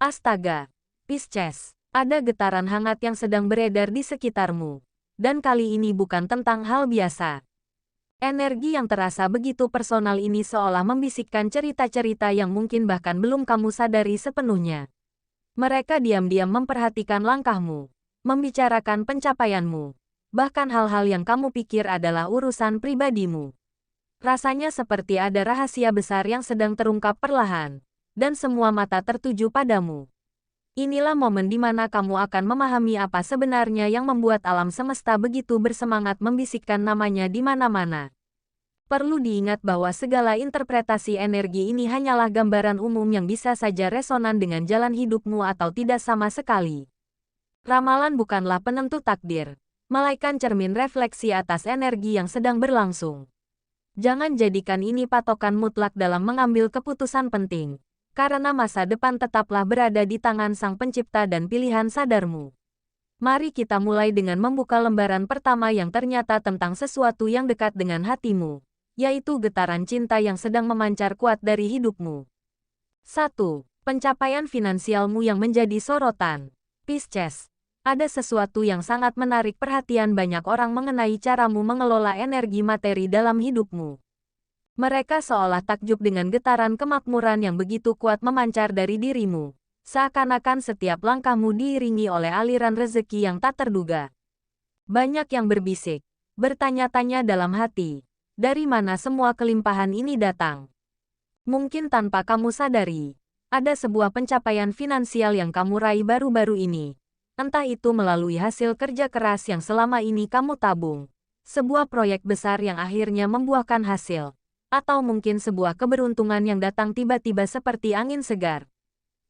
Astaga, Pisces, ada getaran hangat yang sedang beredar di sekitarmu. Dan kali ini bukan tentang hal biasa. Energi yang terasa begitu personal ini seolah membisikkan cerita-cerita yang mungkin bahkan belum kamu sadari sepenuhnya. Mereka diam-diam memperhatikan langkahmu, membicarakan pencapaianmu, bahkan hal-hal yang kamu pikir adalah urusan pribadimu. Rasanya seperti ada rahasia besar yang sedang terungkap perlahan, dan semua mata tertuju padamu. Inilah momen di mana kamu akan memahami apa sebenarnya yang membuat alam semesta begitu bersemangat membisikkan namanya di mana-mana. Perlu diingat bahwa segala interpretasi energi ini hanyalah gambaran umum yang bisa saja resonan dengan jalan hidupmu atau tidak sama sekali. Ramalan bukanlah penentu takdir, melainkan cermin refleksi atas energi yang sedang berlangsung. Jangan jadikan ini patokan mutlak dalam mengambil keputusan penting, karena masa depan tetaplah berada di tangan Sang Pencipta dan pilihan sadarmu. Mari kita mulai dengan membuka lembaran pertama yang ternyata tentang sesuatu yang dekat dengan hatimu, yaitu getaran cinta yang sedang memancar kuat dari hidupmu. 1. Pencapaian finansialmu yang menjadi sorotan. Pisces, ada sesuatu yang sangat menarik perhatian banyak orang mengenai caramu mengelola energi materi dalam hidupmu. Mereka seolah takjub dengan getaran kemakmuran yang begitu kuat memancar dari dirimu, seakan-akan setiap langkahmu diiringi oleh aliran rezeki yang tak terduga. Banyak yang berbisik, bertanya-tanya dalam hati, dari mana semua kelimpahan ini datang? Mungkin tanpa kamu sadari, ada sebuah pencapaian finansial yang kamu raih baru-baru ini. Entah itu melalui hasil kerja keras yang selama ini kamu tabung, sebuah proyek besar yang akhirnya membuahkan hasil, atau mungkin sebuah keberuntungan yang datang tiba-tiba seperti angin segar.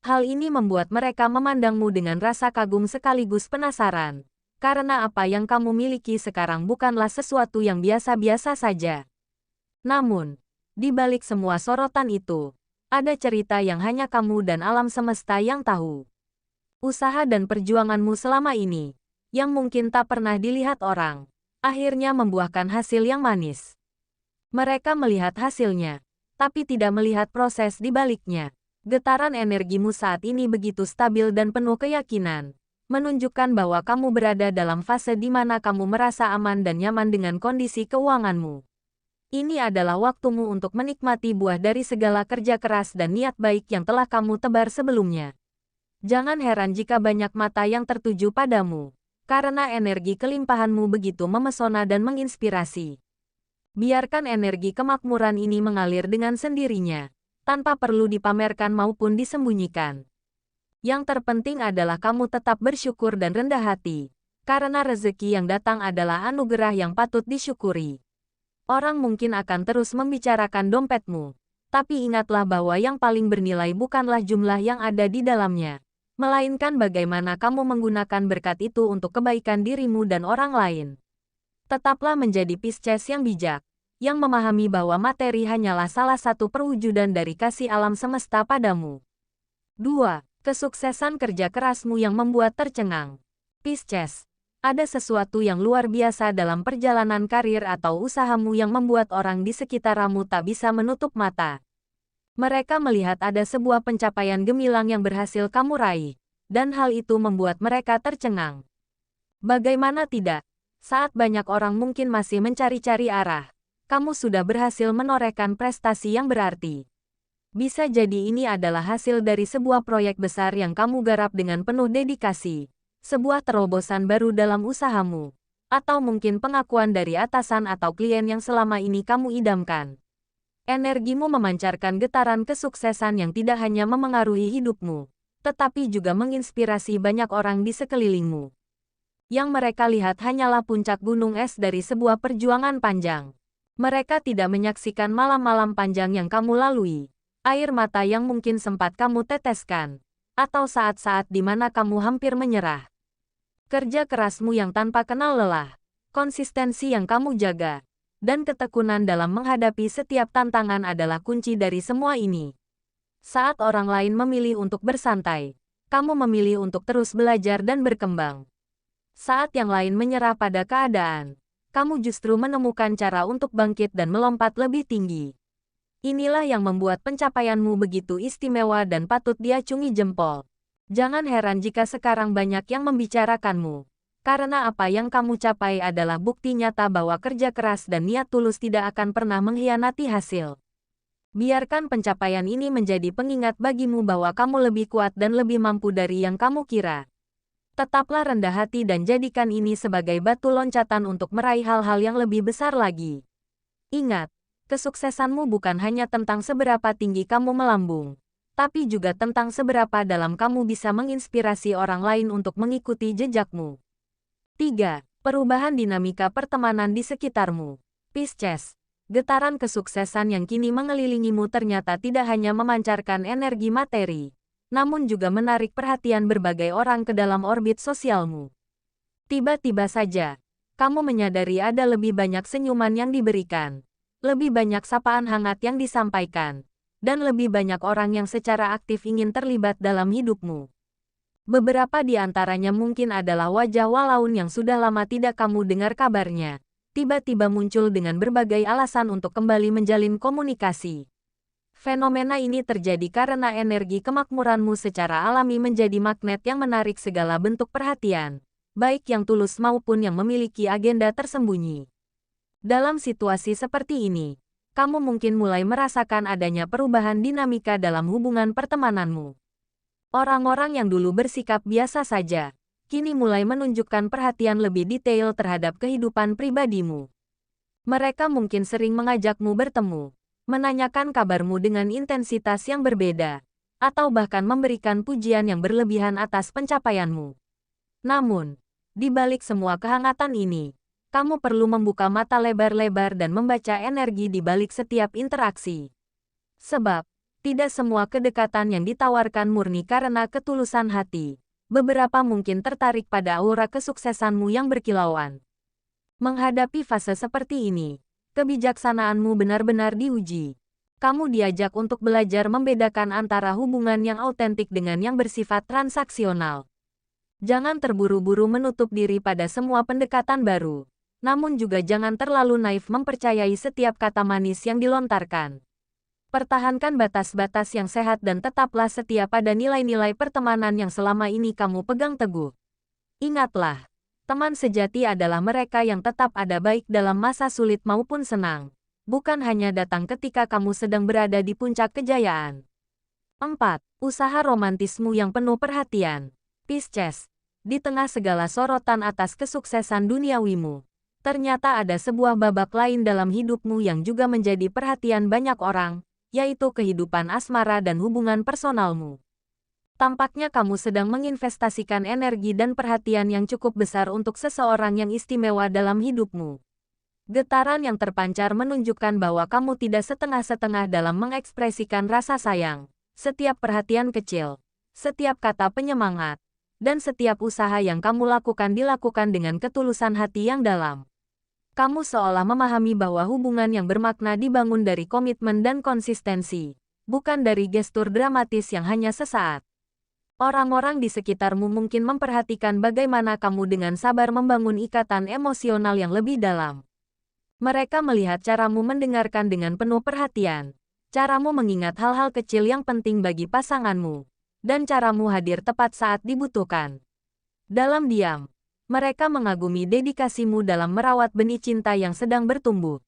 Hal ini membuat mereka memandangmu dengan rasa kagum sekaligus penasaran, karena apa yang kamu miliki sekarang bukanlah sesuatu yang biasa-biasa saja. Namun, di balik semua sorotan itu, ada cerita yang hanya kamu dan alam semesta yang tahu. Usaha dan perjuanganmu selama ini, yang mungkin tak pernah dilihat orang, akhirnya membuahkan hasil yang manis. Mereka melihat hasilnya, tapi tidak melihat proses di baliknya. Getaran energimu saat ini begitu stabil dan penuh keyakinan, menunjukkan bahwa kamu berada dalam fase di mana kamu merasa aman dan nyaman dengan kondisi keuanganmu. Ini adalah waktumu untuk menikmati buah dari segala kerja keras dan niat baik yang telah kamu tebar sebelumnya. Jangan heran jika banyak mata yang tertuju padamu, karena energi kelimpahanmu begitu memesona dan menginspirasi. Biarkan energi kemakmuran ini mengalir dengan sendirinya, tanpa perlu dipamerkan maupun disembunyikan. Yang terpenting adalah kamu tetap bersyukur dan rendah hati, karena rezeki yang datang adalah anugerah yang patut disyukuri. Orang mungkin akan terus membicarakan dompetmu, tapi ingatlah bahwa yang paling bernilai bukanlah jumlah yang ada di dalamnya, melainkan bagaimana kamu menggunakan berkat itu untuk kebaikan dirimu dan orang lain. Tetaplah menjadi Pisces yang bijak, yang memahami bahwa materi hanyalah salah satu perwujudan dari kasih alam semesta padamu. 2. Kesuksesan kerja kerasmu yang membuat tercengang. Pisces, ada sesuatu yang luar biasa dalam perjalanan karir atau usahamu yang membuat orang di sekitarmu tak bisa menutup mata. Mereka melihat ada sebuah pencapaian gemilang yang berhasil kamu raih, dan hal itu membuat mereka tercengang. Bagaimana tidak, saat banyak orang mungkin masih mencari-cari arah, kamu sudah berhasil menorehkan prestasi yang berarti. Bisa jadi ini adalah hasil dari sebuah proyek besar yang kamu garap dengan penuh dedikasi, sebuah terobosan baru dalam usahamu, atau mungkin pengakuan dari atasan atau klien yang selama ini kamu idamkan. Energimu memancarkan getaran kesuksesan yang tidak hanya memengaruhi hidupmu, tetapi juga menginspirasi banyak orang di sekelilingmu. Yang mereka lihat hanyalah puncak gunung es dari sebuah perjuangan panjang. Mereka tidak menyaksikan malam-malam panjang yang kamu lalui, air mata yang mungkin sempat kamu teteskan, atau saat-saat di mana kamu hampir menyerah. Kerja kerasmu yang tanpa kenal lelah, konsistensi yang kamu jaga, dan ketekunan dalam menghadapi setiap tantangan adalah kunci dari semua ini. Saat orang lain memilih untuk bersantai, kamu memilih untuk terus belajar dan berkembang. Saat yang lain menyerah pada keadaan, kamu justru menemukan cara untuk bangkit dan melompat lebih tinggi. Inilah yang membuat pencapaianmu begitu istimewa dan patut diacungi jempol. Jangan heran jika sekarang banyak yang membicarakanmu. Karena apa yang kamu capai adalah bukti nyata bahwa kerja keras dan niat tulus tidak akan pernah mengkhianati hasil. Biarkan pencapaian ini menjadi pengingat bagimu bahwa kamu lebih kuat dan lebih mampu dari yang kamu kira. Tetaplah rendah hati dan jadikan ini sebagai batu loncatan untuk meraih hal-hal yang lebih besar lagi. Ingat, kesuksesanmu bukan hanya tentang seberapa tinggi kamu melambung, tapi juga tentang seberapa dalam kamu bisa menginspirasi orang lain untuk mengikuti jejakmu. 3. Perubahan dinamika pertemanan di sekitarmu. Pisces, getaran kesuksesan yang kini mengelilingimu ternyata tidak hanya memancarkan energi materi, namun juga menarik perhatian berbagai orang ke dalam orbit sosialmu. Tiba-tiba saja, kamu menyadari ada lebih banyak senyuman yang diberikan, lebih banyak sapaan hangat yang disampaikan, dan lebih banyak orang yang secara aktif ingin terlibat dalam hidupmu. Beberapa di antaranya mungkin adalah wajah walaun yang sudah lama tidak kamu dengar kabarnya, tiba-tiba muncul dengan berbagai alasan untuk kembali menjalin komunikasi. Fenomena ini terjadi karena energi kemakmuranmu secara alami menjadi magnet yang menarik segala bentuk perhatian, baik yang tulus maupun yang memiliki agenda tersembunyi. Dalam situasi seperti ini, kamu mungkin mulai merasakan adanya perubahan dinamika dalam hubungan pertemananmu. Orang-orang yang dulu bersikap biasa saja, kini mulai menunjukkan perhatian lebih detail terhadap kehidupan pribadimu. Mereka mungkin sering mengajakmu bertemu, menanyakan kabarmu dengan intensitas yang berbeda, atau bahkan memberikan pujian yang berlebihan atas pencapaianmu. Namun, di balik semua kehangatan ini, kamu perlu membuka mata lebar-lebar dan membaca energi di balik setiap interaksi. Sebab, tidak semua kedekatan yang ditawarkan murni karena ketulusan hati. Beberapa mungkin tertarik pada aura kesuksesanmu yang berkilauan. Menghadapi fase seperti ini, kebijaksanaanmu benar-benar diuji. Kamu diajak untuk belajar membedakan antara hubungan yang autentik dengan yang bersifat transaksional. Jangan terburu-buru menutup diri pada semua pendekatan baru, namun juga jangan terlalu naif mempercayai setiap kata manis yang dilontarkan. Pertahankan batas-batas yang sehat dan tetaplah setia pada nilai-nilai pertemanan yang selama ini kamu pegang teguh. Ingatlah, teman sejati adalah mereka yang tetap ada baik dalam masa sulit maupun senang, bukan hanya datang ketika kamu sedang berada di puncak kejayaan. 4. Usaha romantismu yang penuh perhatian. Pisces, di tengah segala sorotan atas kesuksesan duniawimu, ternyata ada sebuah babak lain dalam hidupmu yang juga menjadi perhatian banyak orang, yaitu kehidupan asmara dan hubungan personalmu. Tampaknya kamu sedang menginvestasikan energi dan perhatian yang cukup besar untuk seseorang yang istimewa dalam hidupmu. Getaran yang terpancar menunjukkan bahwa kamu tidak setengah-setengah dalam mengekspresikan rasa sayang, setiap perhatian kecil, setiap kata penyemangat, dan setiap usaha yang kamu lakukan dilakukan dengan ketulusan hati yang dalam. Kamu seolah memahami bahwa hubungan yang bermakna dibangun dari komitmen dan konsistensi, bukan dari gestur dramatis yang hanya sesaat. Orang-orang di sekitarmu mungkin memperhatikan bagaimana kamu dengan sabar membangun ikatan emosional yang lebih dalam. Mereka melihat caramu mendengarkan dengan penuh perhatian, caramu mengingat hal-hal kecil yang penting bagi pasanganmu, dan caramu hadir tepat saat dibutuhkan. Dalam diam, mereka mengagumi dedikasimu dalam merawat benih cinta yang sedang bertumbuh.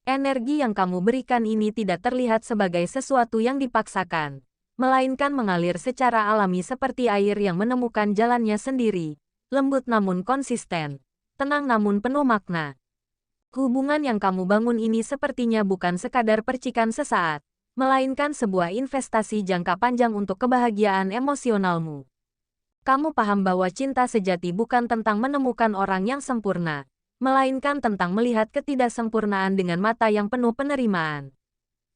Energi yang kamu berikan ini tidak terlihat sebagai sesuatu yang dipaksakan, melainkan mengalir secara alami seperti air yang menemukan jalannya sendiri, lembut namun konsisten, tenang namun penuh makna. Hubungan yang kamu bangun ini sepertinya bukan sekadar percikan sesaat, melainkan sebuah investasi jangka panjang untuk kebahagiaan emosionalmu. Kamu paham bahwa cinta sejati bukan tentang menemukan orang yang sempurna, melainkan tentang melihat ketidaksempurnaan dengan mata yang penuh penerimaan.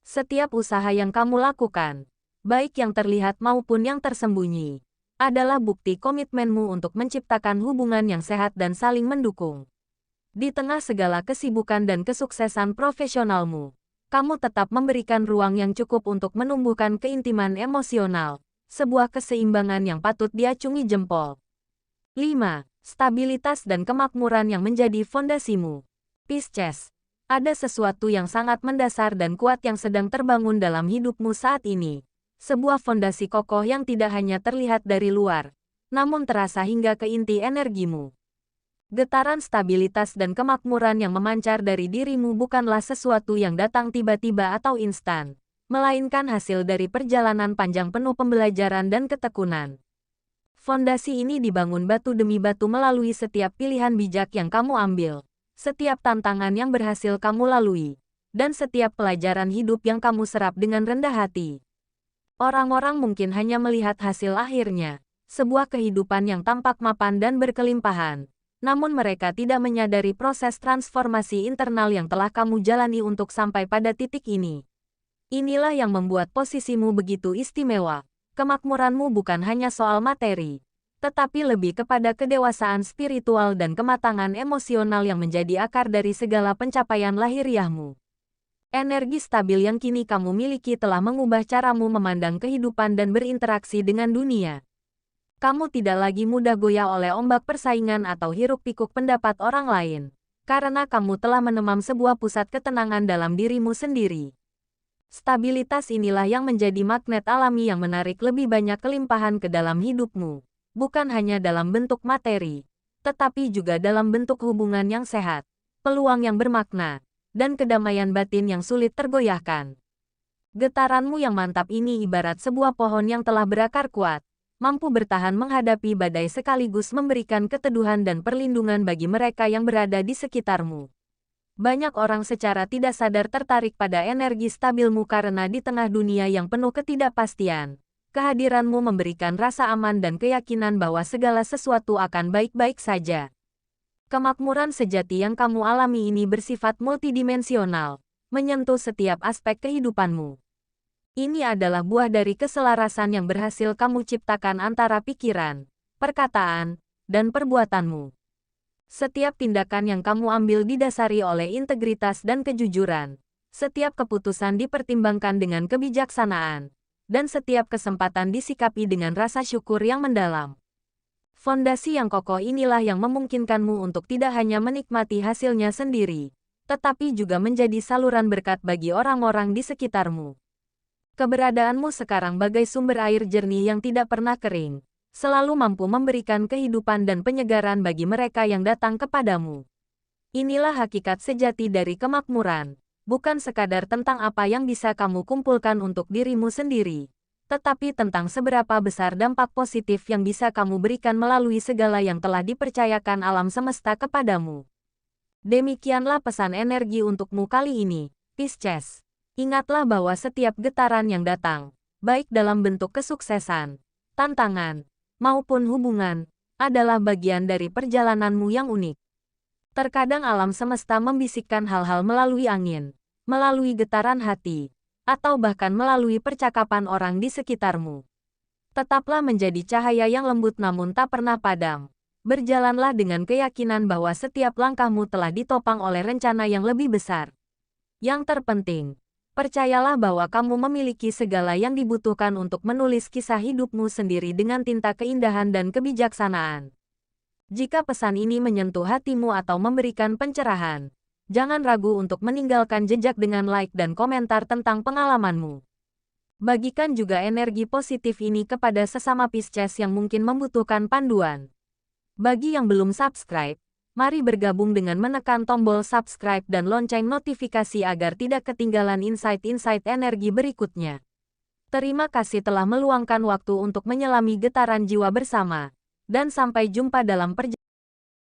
Setiap usaha yang kamu lakukan, baik yang terlihat maupun yang tersembunyi, adalah bukti komitmenmu untuk menciptakan hubungan yang sehat dan saling mendukung. Di tengah segala kesibukan dan kesuksesan profesionalmu, kamu tetap memberikan ruang yang cukup untuk menumbuhkan keintiman emosional, sebuah keseimbangan yang patut diacungi jempol. 5. Stabilitas dan kemakmuran yang menjadi fondasimu. Pisces, ada sesuatu yang sangat mendasar dan kuat yang sedang terbangun dalam hidupmu saat ini, Sebuah fondasi kokoh yang tidak hanya terlihat dari luar, namun terasa hingga ke inti energimu. Getaran stabilitas dan kemakmuran yang memancar dari dirimu bukanlah sesuatu yang datang tiba-tiba atau instan, melainkan hasil dari perjalanan panjang penuh pembelajaran dan ketekunan. Fondasi ini dibangun batu demi batu melalui setiap pilihan bijak yang kamu ambil, setiap tantangan yang berhasil kamu lalui, dan setiap pelajaran hidup yang kamu serap dengan rendah hati. Orang-orang mungkin hanya melihat hasil akhirnya, sebuah kehidupan yang tampak mapan dan berkelimpahan, namun mereka tidak menyadari proses transformasi internal yang telah kamu jalani untuk sampai pada titik ini. Inilah yang membuat posisimu begitu istimewa. Kemakmuranmu bukan hanya soal materi, tetapi lebih kepada kedewasaan spiritual dan kematangan emosional yang menjadi akar dari segala pencapaian lahiriahmu. Energi stabil yang kini kamu miliki telah mengubah caramu memandang kehidupan dan berinteraksi dengan dunia. Kamu tidak lagi mudah goyah oleh ombak persaingan atau hiruk-pikuk pendapat orang lain, karena kamu telah menemam sebuah pusat ketenangan dalam dirimu sendiri. Stabilitas inilah yang menjadi magnet alami yang menarik lebih banyak kelimpahan ke dalam hidupmu, bukan hanya dalam bentuk materi, tetapi juga dalam bentuk hubungan yang sehat, peluang yang bermakna, dan kedamaian batin yang sulit tergoyahkan. Getaranmu yang mantap ini ibarat sebuah pohon yang telah berakar kuat, mampu bertahan menghadapi badai sekaligus memberikan keteduhan dan perlindungan bagi mereka yang berada di sekitarmu. Banyak orang secara tidak sadar tertarik pada energi stabilmu karena di tengah dunia yang penuh ketidakpastian, kehadiranmu memberikan rasa aman dan keyakinan bahwa segala sesuatu akan baik-baik saja. Kemakmuran sejati yang kamu alami ini bersifat multidimensional, menyentuh setiap aspek kehidupanmu. Ini adalah buah dari keselarasan yang berhasil kamu ciptakan antara pikiran, perkataan, dan perbuatanmu. Setiap tindakan yang kamu ambil didasari oleh integritas dan kejujuran. Setiap keputusan dipertimbangkan dengan kebijaksanaan, dan setiap kesempatan disikapi dengan rasa syukur yang mendalam. Fondasi yang kokoh inilah yang memungkinkanmu untuk tidak hanya menikmati hasilnya sendiri, tetapi juga menjadi saluran berkat bagi orang-orang di sekitarmu. Keberadaanmu sekarang bagai sumber air jernih yang tidak pernah kering, selalu mampu memberikan kehidupan dan penyegaran bagi mereka yang datang kepadamu. Inilah hakikat sejati dari kemakmuran, bukan sekadar tentang apa yang bisa kamu kumpulkan untuk dirimu sendiri, tetapi tentang seberapa besar dampak positif yang bisa kamu berikan melalui segala yang telah dipercayakan alam semesta kepadamu. Demikianlah pesan energi untukmu kali ini, Pisces. Ingatlah bahwa setiap getaran yang datang, baik dalam bentuk kesuksesan, tantangan, maupun hubungan, adalah bagian dari perjalananmu yang unik. Terkadang alam semesta membisikkan hal-hal melalui angin, melalui getaran hati, atau bahkan melalui percakapan orang di sekitarmu. Tetaplah menjadi cahaya yang lembut namun tak pernah padam. Berjalanlah dengan keyakinan bahwa setiap langkahmu telah ditopang oleh rencana yang lebih besar. Yang terpenting, percayalah bahwa kamu memiliki segala yang dibutuhkan untuk menulis kisah hidupmu sendiri dengan tinta keindahan dan kebijaksanaan. Jika pesan ini menyentuh hatimu atau memberikan pencerahan, jangan ragu untuk meninggalkan jejak dengan like dan komentar tentang pengalamanmu. Bagikan juga energi positif ini kepada sesama Pisces yang mungkin membutuhkan panduan. Bagi yang belum subscribe, mari bergabung dengan menekan tombol subscribe dan lonceng notifikasi agar tidak ketinggalan insight-insight energi berikutnya. Terima kasih telah meluangkan waktu untuk menyelami getaran jiwa bersama, dan sampai jumpa dalam perjalanan